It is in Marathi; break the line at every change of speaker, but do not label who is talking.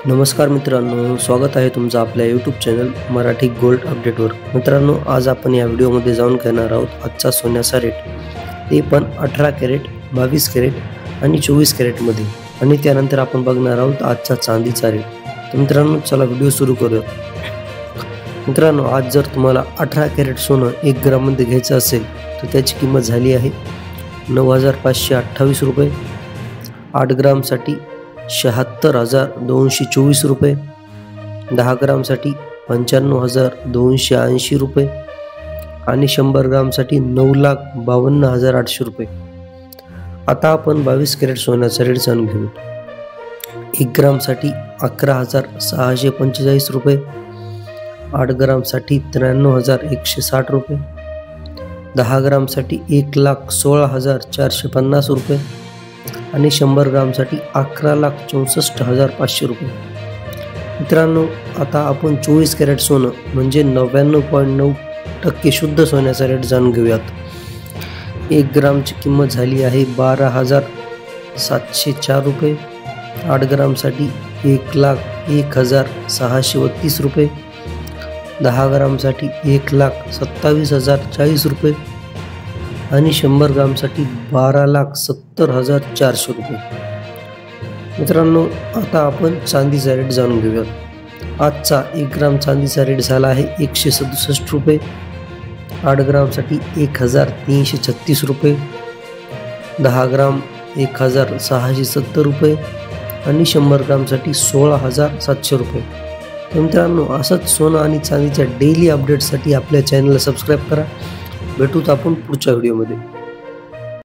नमस्कार मित्रांनो, स्वागत आहे तुमचं आपल्या यूट्यूब चॅनल मराठी गोल्ड अपडेटवर। मित्रांनो, आज आपण या व्हिडिओमध्ये जाणून घेणार आहोत आजचा सोन्याचा रेट, ते पण 18 कॅरेट, 22 कॅरेट आणि 24 कॅरेटमध्ये। आणि त्यानंतर आपण बघणार आहोत आजचा चांदीचा रेट। तर मित्रांनो, चला व्हिडिओ सुरू करूया। मित्रांनो, आज जर तुम्हाला 18 कॅरेट सोनं 1 ग्राममध्ये घ्यायचं असेल तर त्याची किंमत झाली आहे 9,528 रुपये। 8 ग्रामसाठी 76,224 रुपये, 10 ग्रामसाठी 95,280 रुपये आणि 100 ग्रामसाठी 9,52,800 रुपये। आता आपण 22 कॅरेट सोन्याचा रेट जाणून घेऊ। 1 ग्रामसाठी 11,645 रुपये, 8 ग्रामसाठी 93,160 रुपये, 10 ग्रामसाठी 1,16,450 रुपये आणि 100 ग्रामसाठी 11,64,500 रुपये। मित्रांनो, आता आपण 24 कॅरेट सोनं म्हणजे 99.9% शुद्ध सोन्याचा रेट जाणून घेऊयात। 1 ग्रामची किंमत झाली आहे 12,704 रुपये, 8 ग्रामसाठी 1,01,632 रुपये, 10 ग्रामसाठी 1,27,040 रुपये आणि 100 ग्रामसाठी 12,70,400 रुपये। मित्रांनो, आता आपण चांदीचा रेट जाणून घेऊयात। आजचा 1 ग्राम चांदीचा रेट झाला आहे 167 रुपये, 8 ग्रामसाठी 1,336 रुपये, 10 ग्राम 1,670 रुपये आणि 100 ग्रामसाठी 16,700 रुपये। तर मित्रांनो, असंच सोनं आणि चांदीच्या डेली अपडेट्ससाठी आपल्या चॅनलला सबस्क्राईब करा। भेटूत आपण पुढच्या व्हिडिओमध्ये।